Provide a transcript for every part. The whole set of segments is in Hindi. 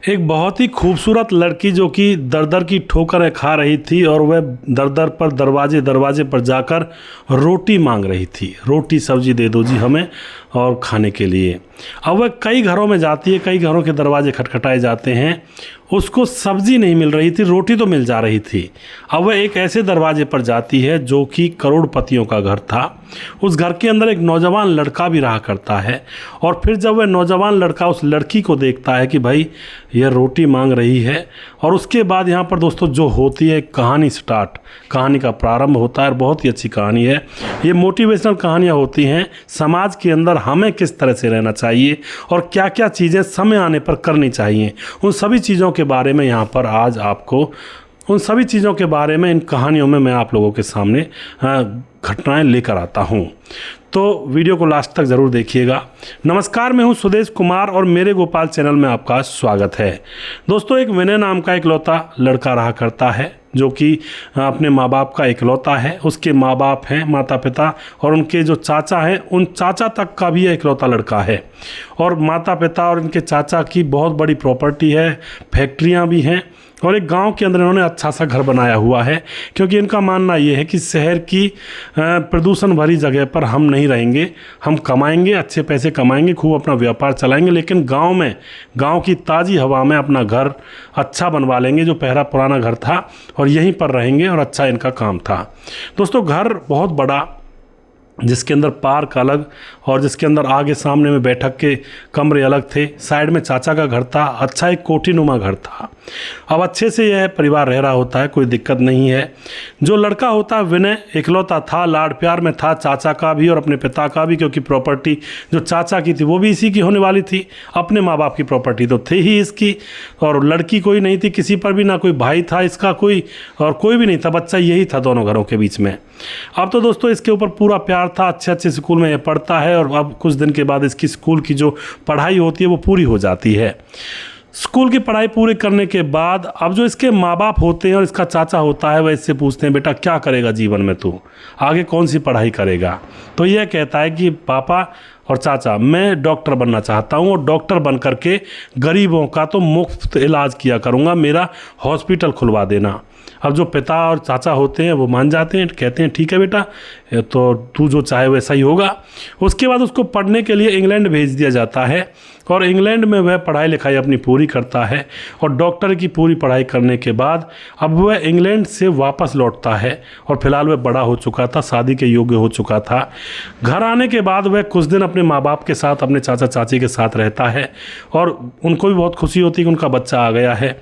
एक बहुत ही खूबसूरत लड़की जो कि दर दर की ठोकरें खा रही थी और वह दर दर पर दरवाजे दरवाजे पर जाकर रोटी मांग रही थी। रोटी सब्जी दे दो जी हमें और खाने के लिए। अब वह कई घरों में जाती है, कई घरों के दरवाजे खटखटाए जाते हैं, उसको सब्जी नहीं मिल रही थी, रोटी तो मिल जा रही थी। अब वह एक ऐसे दरवाजे पर जाती है जो कि करोड़पतियों का घर था। उस घर के अंदर एक नौजवान लड़का भी रहा करता है और फिर जब वह नौजवान लड़का उस लड़की को देखता है कि भाई यह रोटी मांग रही है, और उसके बाद यहाँ पर दोस्तों जो होती है कहानी स्टार्ट, कहानी का प्रारंभ होता है। बहुत ही अच्छी कहानी है ये। मोटिवेशनल कहानियाँ होती हैं, समाज के अंदर हमें किस तरह से रहना चाहिए और क्या क्या चीज़ें समय आने पर करनी चाहिए, उन सभी चीज़ों के बारे में यहाँ पर आज आपको उन सभी चीज़ों के बारे में इन कहानियों में मैं आप लोगों के सामने घटनाएं लेकर आता हूँ। तो वीडियो को लास्ट तक ज़रूर देखिएगा। नमस्कार, मैं हूँ सुदेश कुमार और मेरे गोपाल चैनल में आपका स्वागत है। दोस्तों, एक विनय नाम का इकलौता लड़का रहा करता है जो कि अपने माँ बाप का इकलौता है। उसके माँ बाप हैं, माता पिता और उनके जो चाचा हैं, उन चाचा तक का भी इकलौता लड़का है। और माता पिता और इनके चाचा की बहुत बड़ी प्रॉपर्टी है, फैक्ट्रियाँ भी हैं और एक गांव के अंदर इन्होंने अच्छा सा घर बनाया हुआ है, क्योंकि इनका मानना ये है कि शहर की प्रदूषण भरी जगह पर हम नहीं रहेंगे। हम कमाएंगे, अच्छे पैसे कमाएंगे, खूब अपना व्यापार चलाएंगे, लेकिन गांव में, गांव की ताज़ी हवा में अपना घर अच्छा बनवा लेंगे जो पहला पुराना घर था, और यहीं पर रहेंगे और अच्छा इनका काम था। दोस्तों, घर बहुत बड़ा, जिसके अंदर पार्क अलग और जिसके अंदर आगे सामने में बैठक के कमरे अलग थे। साइड में चाचा का घर था, अच्छा एक कोठीनुमा घर था। अब अच्छे से यह परिवार रह रहा होता है, कोई दिक्कत नहीं है। जो लड़का होता है विनय इकलौता था, लाड प्यार में था चाचा का भी और अपने पिता का भी, क्योंकि प्रॉपर्टी जो चाचा की थी वो भी इसी की होने वाली थी। अपने माँ बाप की प्रॉपर्टी तो थी ही इसकी, और लड़की कोई नहीं थी किसी पर भी, ना कोई भाई था इसका कोई, और कोई भी नहीं था, बच्चा यही था दोनों घरों के बीच में। अब तो दोस्तों इसके ऊपर पूरा प्यार था, अच्छे अच्छे स्कूल में ये पढ़ता है और अब कुछ दिन के बाद इसकी स्कूल की जो पढ़ाई होती है वो पूरी हो जाती है। स्कूल की पढ़ाई पूरी करने के बाद अब जो इसके माँ बाप होते हैं और इसका चाचा होता है, वह इससे पूछते हैं बेटा क्या करेगा जीवन में, तू आगे कौन सी पढ़ाई करेगा। तो यह कहता है कि पापा और चाचा, मैं डॉक्टर बनना चाहता हूँ और डॉक्टर बन करके गरीबों का तो मुफ्त इलाज किया करूँगा, मेरा हॉस्पिटल खुलवा देना। अब जो पिता और चाचा होते हैं वो मान जाते हैं, कहते हैं ठीक है बेटा, तो तू जो चाहे वैसा ही होगा। उसके बाद उसको पढ़ने के लिए इंग्लैंड भेज दिया जाता है और इंग्लैंड में वह पढ़ाई लिखाई अपनी पूरी करता है और डॉक्टर की पूरी पढ़ाई करने के बाद अब वह इंग्लैंड से वापस लौटता है और फिलहाल वह बड़ा हो चुका था, शादी के योग्य हो चुका था। घर आने के बाद वह कुछ दिन अपने माँ बाप के साथ, अपने चाचा चाची के साथ रहता है और उनको भी बहुत खुशी होती है कि उनका बच्चा आ गया है।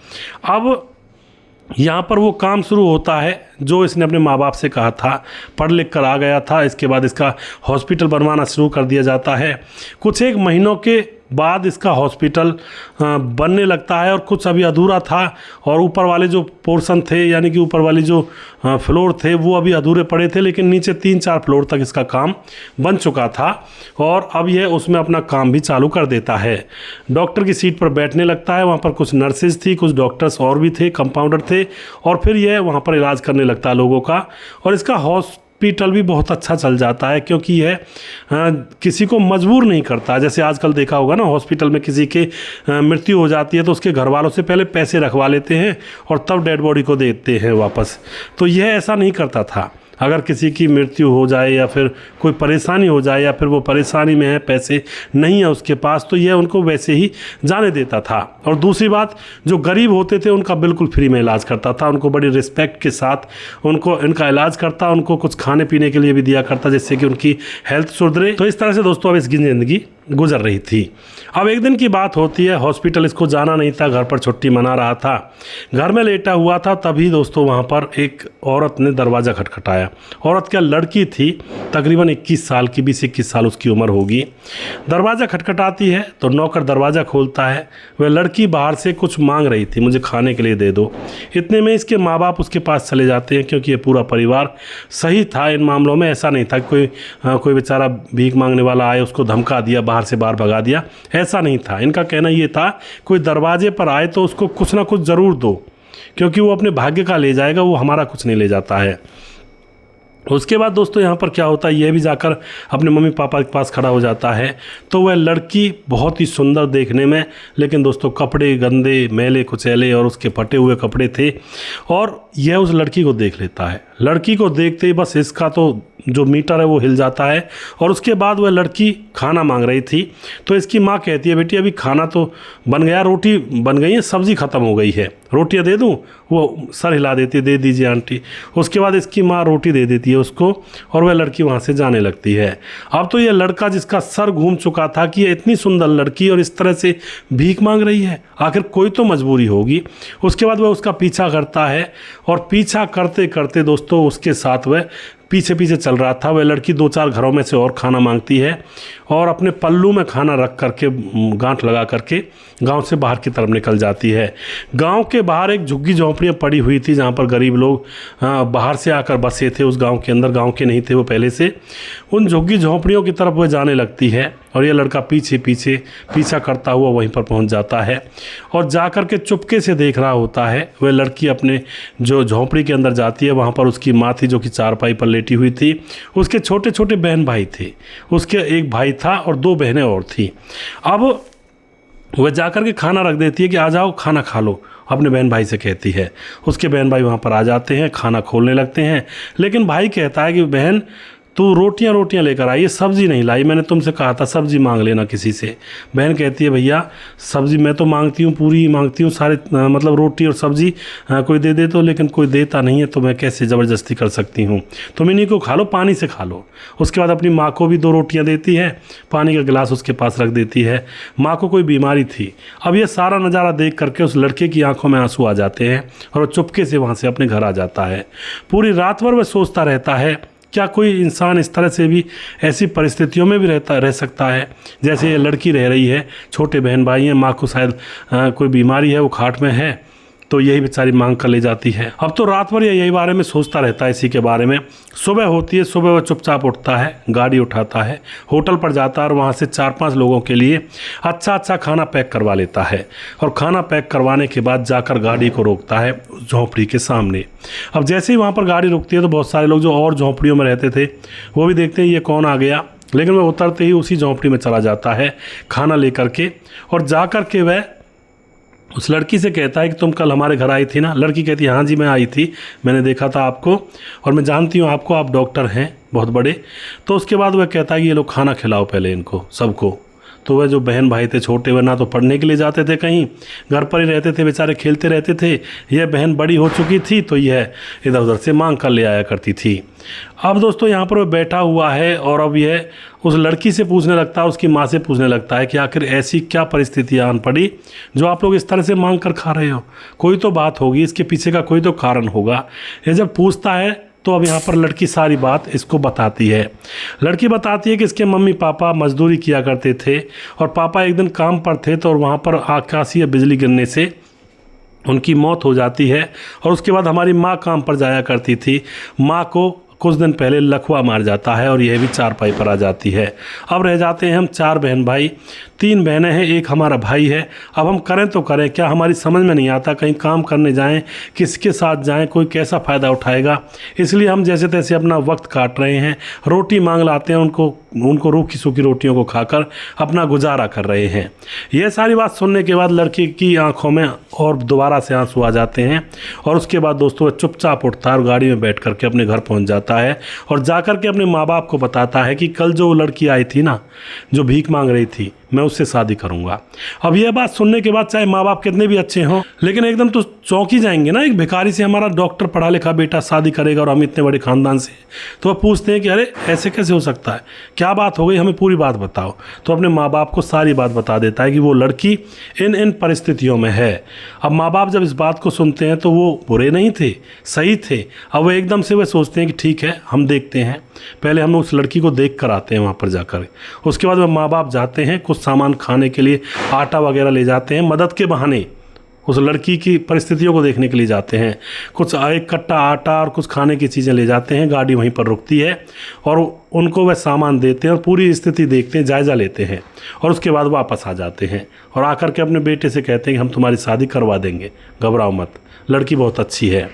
अब यहाँ पर वो काम शुरू होता है जो इसने अपने माँ बाप से कहा था। पढ़ लिख कर आ गया था, इसके बाद इसका हॉस्पिटल बनवाना शुरू कर दिया जाता है। कुछ एक महीनों के बाद इसका हॉस्पिटल बनने लगता है और कुछ अभी अधूरा था और ऊपर वाले जो पोर्शन थे, यानी कि ऊपर वाले जो फ्लोर थे वो अभी अधूरे पड़े थे, लेकिन नीचे 3-4 फ्लोर तक इसका काम बन चुका था और अब यह उसमें अपना काम भी चालू कर देता है। डॉक्टर की सीट पर बैठने लगता है, वहाँ पर कुछ नर्सेज थी, कुछ डॉक्टर्स और भी थे, कंपाउंडर थे, और फिर यह वहाँ पर इलाज करने लगता है लोगों का। और इसका हॉस्पिटल भी बहुत अच्छा चल जाता है, क्योंकि यह किसी को मजबूर नहीं करता। जैसे आजकल देखा होगा ना, हॉस्पिटल में किसी के मृत्यु हो जाती है तो उसके घर वालों से पहले पैसे रखवा लेते हैं और तब डेड बॉडी को देते हैं वापस। तो यह ऐसा नहीं करता था। अगर किसी की मृत्यु हो जाए या फिर कोई परेशानी हो जाए या फिर वो परेशानी में है, पैसे नहीं है उसके पास, तो यह उनको वैसे ही जाने देता था। और दूसरी बात, जो गरीब होते थे उनका बिल्कुल फ्री में इलाज करता था, उनको बड़ी रिस्पेक्ट के साथ उनको इनका इलाज करता, उनको कुछ खाने पीने के लिए भी दिया करता जिससे कि उनकी हेल्थ सुधरे। तो इस तरह से दोस्तों अब इसकी ज़िंदगी गुजर रही थी। अब एक दिन की बात होती है, हॉस्पिटल इसको जाना नहीं था, घर पर छुट्टी मना रहा था, घर में लेटा हुआ था, तभी दोस्तों वहाँ पर एक औरत ने दरवाज़ा खटखटाया। औरत क्या, लड़की थी, तकरीबन 21 साल की, 20-21 साल उसकी उम्र होगी। दरवाज़ा खटखटाती है तो नौकर दरवाज़ा खोलता है। वह लड़की बाहर से कुछ मांग रही थी, मुझे खाने के लिए दे दो। इतने में इसके माँ बाप उसके पास चले जाते हैं, क्योंकि ये पूरा परिवार सही था इन मामलों में। ऐसा नहीं था कि कोई बेचारा भीख मांगने वाला आए उसको धमका दिया, बाहर से बाहर भगा दिया, ऐसा नहीं था। इनका कहना ये था कोई दरवाजे पर आए तो उसको कुछ ना कुछ ज़रूर दो, क्योंकि वो अपने भाग्य का ले जाएगा, वो हमारा कुछ नहीं ले जाता है। उसके बाद दोस्तों यहाँ पर क्या होता है, यह भी जाकर अपने मम्मी पापा के पास खड़ा हो जाता है। तो वह लड़की बहुत ही सुंदर देखने में, लेकिन दोस्तों कपड़े गंदे मैले कुचैले और उसके फटे हुए कपड़े थे। और यह उस लड़की को देख लेता है। लड़की को देखते ही बस इसका तो जो मीटर है वो हिल जाता है। और उसके बाद वह लड़की खाना मांग रही थी, तो इसकी माँ कहती है, बेटी अभी खाना तो बन गया, रोटी बन गई है, सब्ज़ी ख़त्म हो गई है, रोटियाँ दे दूँ? वो सर हिला देती है, दे दीजिए आंटी। उसके बाद इसकी माँ रोटी दे देती है उसको और वह लड़की वहाँ से जाने लगती है। अब तो यह लड़का जिसका सर घूम चुका था कि ये इतनी सुंदर लड़की और इस तरह से भीख मांग रही है, आखिर कोई तो मजबूरी होगी। उसके बाद वह उसका पीछा करता है और पीछा करते करते दोस्तों उसके साथ वह पीछे पीछे चल रहा था। वह लड़की 2-4 घरों में से और खाना मांगती है और अपने पल्लू में खाना रख करके गांठ लगा करके गांव से बाहर की तरफ निकल जाती है। गांव के बाहर एक झुग्गी झोंपड़ियाँ पड़ी हुई थी जहां पर गरीब लोग बाहर से आकर बसे थे उस गांव के अंदर, गांव के नहीं थे वो पहले से। उन झुग्गी झोंपड़ियों की तरफ वह जाने लगती है और यह लड़का पीछे पीछे पीछा करता हुआ वहीं पर पहुंच जाता है और जा कर के चुपके से देख रहा होता है। वह लड़की अपने जो झोंपड़ी के अंदर जाती है, वहाँ पर उसकी माँ थी जो कि चारपाई पर लेटी हुई थी। उसके छोटे छोटे बहन भाई थे, उसके एक भाई था और 2 बहनें और थी। अब वह जाकर के खाना रख देती है कि आ जाओ खाना खा लो, अपने बहन भाई से कहती है। उसके बहन भाई वहाँ पर आ जाते हैं, खाना खोलने लगते हैं, लेकिन भाई कहता है कि बहन तू रोटियां लेकर आई, ये सब्ज़ी नहीं लाई, मैंने तुमसे कहा था सब्ज़ी मांग लेना किसी से। बहन कहती है भैया सब्ज़ी मैं तो मांगती हूँ, पूरी मांगती हूँ, सारे मतलब रोटी और सब्ज़ी कोई दे दे तो, लेकिन कोई देता नहीं है तो मैं कैसे ज़बरदस्ती कर सकती हूँ, तुम इन्हीं को खा लो, पानी से खा लो। उसके बाद अपनी माँ को भी 2 रोटियाँ देती है, पानी का गिलास उसके पास रख देती है। माँ को कोई बीमारी थी। अब यह सारा नज़ारा देख करके उस लड़के की आंखों में आंसू आ जाते हैं और वो चुपके से वहाँ से अपने घर आ जाता है। पूरी रात भर वह सोचता रहता है क्या कोई इंसान इस तरह से भी ऐसी परिस्थितियों में भी रह सकता है जैसे ये लड़की रह रही है। छोटे बहन भाई हैं, माँ को शायद कोई बीमारी है, वो खाट में है, तो यही बेचारी मांग कर ले जाती है। अब तो रात भर यही बारे में सोचता रहता है, इसी के बारे में। सुबह होती है, सुबह वह चुपचाप उठता है, गाड़ी उठाता है, होटल पर जाता है और वहाँ से 4-5 लोगों के लिए अच्छा खाना पैक करवा लेता है। और खाना पैक करवाने के बाद जाकर गाड़ी को रोकता है झोंपड़ी के सामने। अब जैसे ही वहाँ पर गाड़ी रुकती है तो बहुत सारे लोग जो और झोंपड़ियों में रहते थे वो भी देखते हैं ये कौन आ गया, लेकिन वह उतरते ही उसी झोंपड़ी में चला जाता है खाना लेकर के। और जा कर के वह उस लड़की से कहता है कि तुम कल हमारे घर आई थी ना। लड़की कहती है हाँ जी मैं आई थी, मैंने देखा था आपको और मैं जानती हूँ आपको, आप डॉक्टर हैं बहुत बड़े। तो उसके बाद वह कहता है कि ये लोग खाना खिलाओ पहले इनको सबको। तो वह जो बहन भाई थे छोटे, वह ना तो पढ़ने के लिए जाते थे कहीं, घर पर ही रहते थे बेचारे, खेलते रहते थे। यह बहन बड़ी हो चुकी थी तो यह इधर उधर से मांग कर ले आया करती थी। अब दोस्तों यहाँ पर वह बैठा हुआ है और अब यह उस लड़की से पूछने लगता है, उसकी माँ से पूछने लगता है कि आखिर ऐसी क्या परिस्थिति आन पड़ी जो आप लोग इस तरह से मांग कर खा रहे हो, कोई तो बात होगी, इसके पीछे का कोई तो कारण होगा। ये जब पूछता है तो अब यहाँ पर लड़की सारी बात इसको बताती है। लड़की बताती है कि इसके मम्मी पापा मजदूरी किया करते थे और पापा एक दिन काम पर थे तो वहाँ पर आकाशीय बिजली गिरने से उनकी मौत हो जाती है। और उसके बाद हमारी माँ काम पर जाया करती थी, माँ को कुछ दिन पहले लकवा मार जाता है और यह भी चारपाई पर आ जाती है। अब रह जाते हैं हम 4 बहन भाई, 3 बहनें हैं, एक हमारा भाई है। अब हम करें तो करें क्या, हमारी समझ में नहीं आता, कहीं काम करने जाएं, किसके साथ जाएं, कोई कैसा फ़ायदा उठाएगा। इसलिए हम जैसे तैसे अपना वक्त काट रहे हैं, रोटी मांग लाते हैं, उनको रूखी सूखी रोटियों को खाकर अपना गुजारा कर रहे हैं। यह सारी बात सुनने के बाद लड़की की आंखों में और दोबारा से आंसू आ जाते हैं और उसके बाद दोस्तों वह चुपचाप उठता है और गाड़ी में बैठ करके अपने घर पहुंच जाता है और जाकर के अपने माँ बाप को बताता है कि कल जो लड़की आई थी ना, जो भीख मांग रही थी, मैं उससे शादी करूंगा। अब यह बात सुनने के बाद चाहे माँ बाप कितने भी अच्छे हों, लेकिन एकदम तो चौंक ही जाएंगे ना, एक भिखारी से हमारा डॉक्टर पढ़ा लिखा बेटा शादी करेगा और हम इतने बड़े खानदान से। तो वह पूछते हैं कि अरे ऐसे कैसे हो सकता है, क्या बात हो गई, हमें पूरी बात बताओ। तो अपने माँ बाप को सारी बात बता देता है कि वो लड़की इन परिस्थितियों में है। अब माँ बाप जब इस बात को सुनते हैं तो वो बुरे नहीं थे, सही थे। अब वो एकदम से वह सोचते हैं कि ठीक है हम देखते हैं, पहले हम उस लड़की को देख कर आते हैं वहाँ पर जाकर। उसके बाद वह माँ बाप जाते हैं, कुछ सामान खाने के लिए आटा वगैरह ले जाते हैं मदद के बहाने। उस लड़की की परिस्थितियों को देखने के लिए जाते हैं। कुछ एक कट्टा आटा और कुछ खाने की चीज़ें ले जाते हैं, गाड़ी वहीं पर रुकती है और उनको वह सामान देते हैं और पूरी स्थिति देखते हैं, जायज़ा लेते हैं और उसके बाद वापस आ जाते हैं और आकर के अपने बेटे से कहते हैं कि हम तुम्हारी शादी करवा देंगे, घबराओ मत, लड़की बहुत अच्छी है।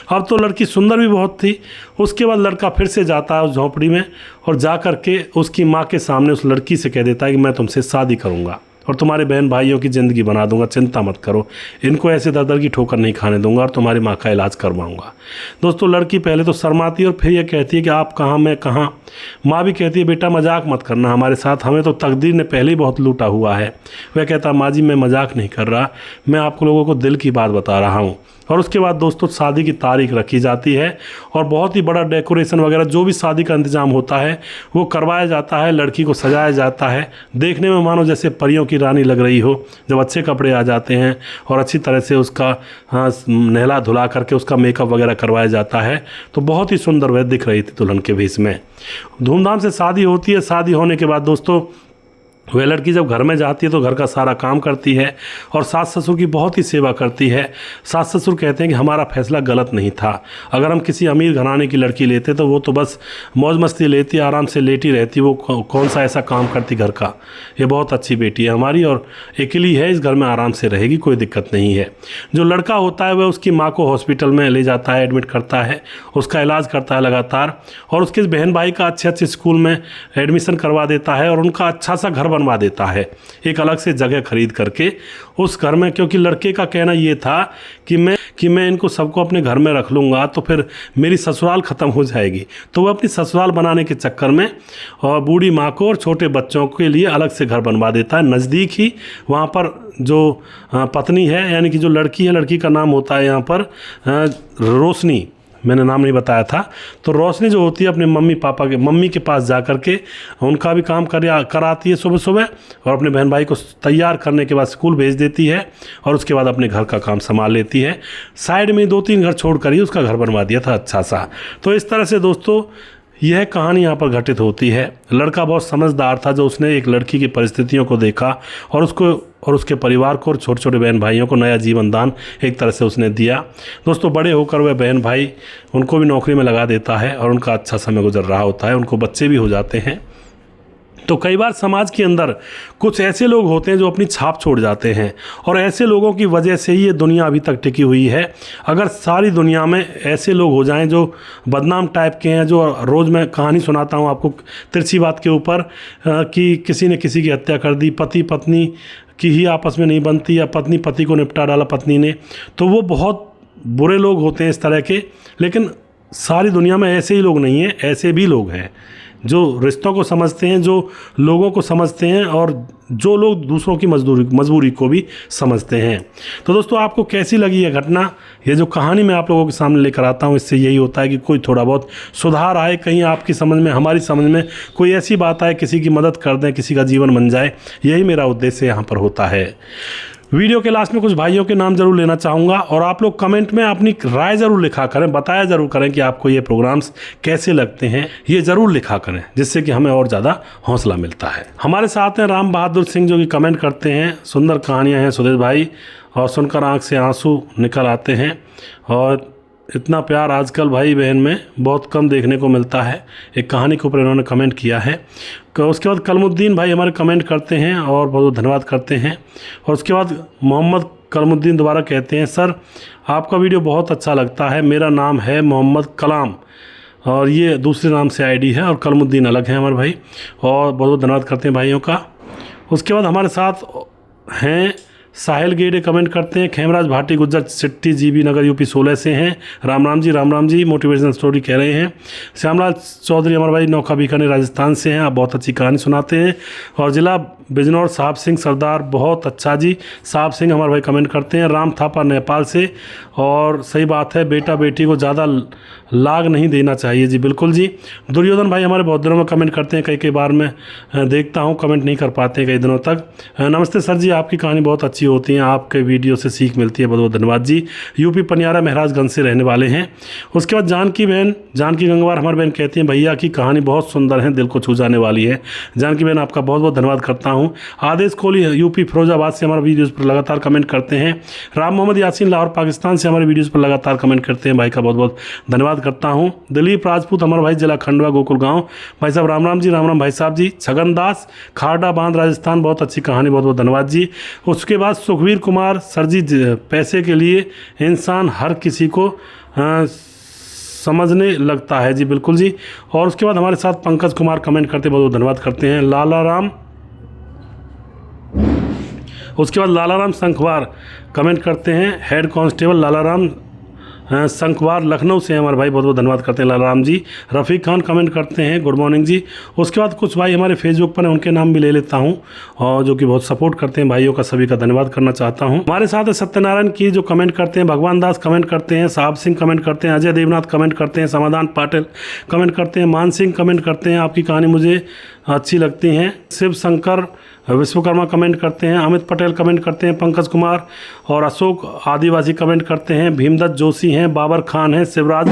अब तो लड़की सुंदर भी बहुत थी। उसके बाद लड़का फिर से जाता है उस झोंपड़ी में और जा कर के उसकी माँ के सामने उस लड़की से कह देता है कि मैं तुमसे शादी करूँगा और तुम्हारे बहन भाइयों की ज़िंदगी बना दूंगा, चिंता मत करो, इनको ऐसे दर की ठोकर नहीं खाने दूंगा और तुम्हारी माँ का इलाज करवाऊंगा। दोस्तों लड़की पहले तो शर्माती है और फिर ये कहती है कि आप कहाँ, मैं कहाँ। माँ भी कहती है बेटा मजाक मत करना हमारे साथ, हमें तो तकदीर ने पहले ही बहुत लूटा हुआ है। वह कहता माँ जी मैं मजाक नहीं कर रहा, मैं आपको लोगों को दिल की बात बता रहा हूँ। और उसके बाद दोस्तों शादी की तारीख रखी जाती है और बहुत ही बड़ा डेकोरेशन वगैरह जो भी शादी का इंतजाम होता है वो करवाया जाता है, लड़की को सजाया जाता है, देखने में मानो जैसे परियों की रानी लग रही हो। जब अच्छे कपड़े आ जाते हैं और अच्छी तरह से उसका नहला धुला करके उसका मेकअप वगैरह करवाया जाता है तो बहुत ही सुंदर वह दिख रही थी दुल्हन के भेष में। धूमधाम से शादी होती है। शादी होने के बाद दोस्तों वह लड़की जब घर में जाती है तो घर का सारा काम करती है और सास ससुर की बहुत ही सेवा करती है। सास ससुर कहते हैं कि हमारा फैसला गलत नहीं था, अगर हम किसी अमीर घराने की लड़की लेते तो वो तो बस मौज मस्ती लेती, आराम से लेटी रहती, वो कौन सा ऐसा काम करती घर का। ये बहुत अच्छी बेटी है हमारी और अकेली है, इस घर में आराम से रहेगी, कोई दिक्कत नहीं है। जो लड़का होता है वह उसकी माँ को हॉस्पिटल में ले जाता है, एडमिट करता है, उसका इलाज करता है लगातार और उसके बहन भाई का अच्छे स्कूल में एडमिशन करवा देता है और उनका अच्छा सा घर बनवा देता है, एक अलग से जगह खरीद करके उस घर में। क्योंकि लड़के का कहना ये था कि मैं इनको सबको अपने घर में रख लूँगा तो फिर मेरी ससुराल ख़त्म हो जाएगी। तो वह अपनी ससुराल बनाने के चक्कर में और बूढ़ी माँ को और छोटे बच्चों के लिए अलग से घर बनवा देता है। नज़दीक ही वहाँ पर जो पत्नी है यानी कि जो लड़की है, लड़की का नाम होता है यहाँ पर रोशनी, मैंने नाम नहीं बताया था। तो रोशनी जो होती है अपने मम्मी के पास जा कर के उनका भी काम कराती है सुबह सुबह और अपने बहन भाई को तैयार करने के बाद स्कूल भेज देती है और उसके बाद अपने घर का काम संभाल लेती है। साइड में 2-3 घर छोड़ कर ही उसका घर बनवा दिया था अच्छा सा। तो इस तरह से दोस्तों यह कहानी यहाँ पर घटित होती है। लड़का बहुत समझदार था जो उसने एक लड़की की परिस्थितियों को देखा और उसको और उसके परिवार को और छोटे छोटे बहन भाइयों को नया जीवन दान एक तरह से उसने दिया। दोस्तों बड़े होकर वह बहन भाई उनको भी नौकरी में लगा देता है और उनका अच्छा समय गुजर रहा होता है, उनको बच्चे भी हो जाते हैं। तो कई बार समाज के अंदर कुछ ऐसे लोग होते हैं जो अपनी छाप छोड़ जाते हैं और ऐसे लोगों की वजह से ही ये दुनिया अभी तक टिकी हुई है। अगर सारी दुनिया में ऐसे लोग हो जाएं जो बदनाम टाइप के हैं, जो रोज़ मैं कहानी सुनाता हूँ आपको तिरछी बात के ऊपर कि किसी ने किसी की हत्या कर दी, पति पत्नी की ही आपस में नहीं बनती या पत्नी पति को निपटा डाला पत्नी ने, तो वो बहुत बुरे लोग होते हैं इस तरह के। लेकिन सारी दुनिया में ऐसे ही लोग नहीं हैं, ऐसे भी लोग हैं जो रिश्तों को समझते हैं, जो लोगों को समझते हैं और जो लोग दूसरों की मजबूरी को भी समझते हैं। तो दोस्तों आपको कैसी लगी ये घटना, ये जो कहानी मैं आप लोगों के सामने लेकर आता हूँ, इससे यही होता है कि कोई थोड़ा बहुत सुधार आए, कहीं आपकी समझ में हमारी समझ में कोई ऐसी बात आए, किसी की मदद कर दें, किसी का जीवन बन जाए, यही मेरा उद्देश्य यहाँ पर होता है। वीडियो के लास्ट में कुछ भाइयों के नाम जरूर लेना चाहूँगा और आप लोग कमेंट में अपनी राय ज़रूर लिखा करें, बताया ज़रूर करें कि आपको ये प्रोग्राम्स कैसे लगते हैं, ये ज़रूर लिखा करें जिससे कि हमें और ज़्यादा हौसला मिलता है। हमारे साथ हैं राम बहादुर सिंह जो कि कमेंट करते हैं, सुंदर कहानियाँ हैं सुदेश भाई और सुनकर आँख से आंसू निकल आते हैं और इतना प्यार आजकल भाई बहन में बहुत कम देखने को मिलता है। एक कहानी के ऊपर इन्होंने कमेंट किया है। उसके बाद कलमुद्दीन भाई हमारे कमेंट करते हैं और बहुत धन्यवाद करते हैं। और उसके बाद मोहम्मद कलमुद्दीन दोबारा कहते हैं सर आपका वीडियो बहुत अच्छा लगता है, मेरा नाम है मोहम्मद कलाम और ये दूसरे नाम से आईडी है और कलमुद्दीन अलग है हमारे भाई, और बहुत धन्यवाद करते हैं भाइयों का। उसके बाद हमारे साथ हैं साहिल गेडे कमेंट करते हैं, खेमराज भाटी गुज्जर सिट्टी जीबी नगर यूपी 16 से हैं। राम राम जी मोटिवेशनल स्टोरी कह रहे हैं। श्यामलाल चौधरी हमारे भाई नौखा बीकानेर राजस्थान से हैं, आप बहुत अच्छी कहानी सुनाते हैं। और ज़िला बिजनौर साहब सिंह सरदार बहुत अच्छा जी, साहब सिंह हमारे भाई कमेंट करते हैं। राम थापा नेपाल से, और सही बात है बेटा बेटी को ज़्यादा लाग नहीं देना चाहिए जी, बिल्कुल जी। दुर्योधन भाई हमारे बहुत दिनों में कमेंट करते हैं, कई बार मैं देखता हूँ कमेंट नहीं कर पाते कई दिनों तक। नमस्ते सर जी, आपकी कहानी बहुत अच्छी होती हैं, आपके वीडियो से सीख मिलती है, बहुत बहुत धन्यवाद जी। यूपी पनियारा महराजगंज से रहने वाले हैं। उसके बाद जानकी गंगवार हमारी बहन कहती हैं भैया की कहानी बहुत सुंदर है, दिल को छू जाने वाली है। जानकी बहन आपका बहुत बहुत धन्यवाद करता हूँ। आदेश कोहली यूपी फिरोजाबाद से हमारे वीडियोज़ पर लगातार कमेंट करते हैं। राम मोहम्मद यासीन लाहौर पाकिस्तान से हमारे वीडियोज़ पर लगातार कमेंट करते हैं, भाई का बहुत बहुत धन्यवाद करता हूँ। दिलीप राजपूत हमारा भाई जिला खंडवा गोकुल गाँव, भाई साहब राम राम जी, राम राम भाई साहब जी। छगन दास खारडा बांध राजस्थान, बहुत अच्छी कहानी, बहुत बहुत धन्यवाद जी। उसके बाद सुखवीर कुमार सर जी, पैसे के लिए इंसान हर किसी को समझने लगता है जी, बिल्कुल जी। और उसके बाद हमारे साथ पंकज कुमार कमेंट करते, बहुत बहुत धन्यवाद करते हैं। उसके बाद लालाराम संखवार कमेंट करते हैं, हेड कांस्टेबल लालाराम संखवार लखनऊ से हमारे भाई, बहुत बहुत धन्यवाद करते हैं लालाराम जी। रफ़ीक खान कमेंट करते हैं, गुड मॉर्निंग जी। उसके बाद कुछ भाई हमारे फेसबुक पर हैं, उनके नाम भी ले लेता हूं, और जो कि बहुत सपोर्ट करते हैं, भाइयों का सभी का धन्यवाद करना चाहता हूं। हमारे साथ सत्यनारायण की जो कमेंट करते हैं, भगवान दास कमेंट करते हैं, साहब सिंह कमेंट करते हैं, अजय देवनाथ कमेंट करते हैं, समाधान पाटिल कमेंट करते हैं, मान सिंह कमेंट करते हैं, आपकी कहानी मुझे अच्छी लगती हैं। शिव शंकर विश्वकर्मा कमेंट करते हैं, अमित पटेल कमेंट करते हैं, पंकज कुमार और अशोक आदिवासी कमेंट करते हैं, भीमदत्त जोशी हैं, बाबर खान हैं, शिवराज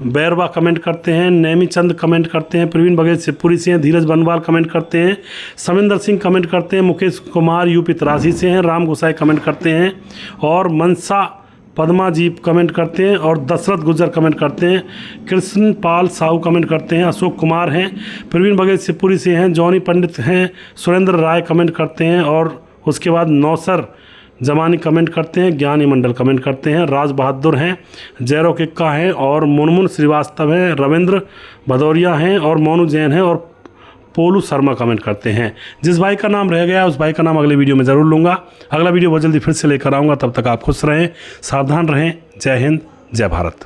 बैरवा कमेंट करते हैं, नेमी चंद कमेंट करते हैं, प्रवीण बघेल शिवपुरी से हैं, धीरज बनवाल कमेंट करते हैं, समिंदर सिंह कमेंट करते हैं, मुकेश कुमार यूपी तरासी से हैं, राम गोसाई कमेंट करते हैं, और मनसा पद्मा जी कमेंट करते हैं, और दशरथ गुज्जर कमेंट करते हैं, कृष्ण पाल साहू कमेंट करते हैं, अशोक कुमार हैं, प्रवीण बघेल शिवपुरी से हैं, जॉनी पंडित हैं, सुरेंद्र राय कमेंट करते हैं, और उसके बाद नौसर जमानी कमेंट करते हैं, ज्ञानी मंडल कमेंट करते हैं, राज बहादुर हैं, जयरो किक्का हैं, और मुनमुन श्रीवास्तव हैं, रविंद्र भदौरिया हैं, और मोनू जैन हैं, और पोलू शर्मा कमेंट करते हैं। जिस भाई का नाम रह गया उस भाई का नाम अगले वीडियो में ज़रूर लूँगा। अगला वीडियो बहुत जल्दी फिर से लेकर आऊँगा, तब तक आप खुश रहें, सावधान रहें। जय हिंद, जय भारत।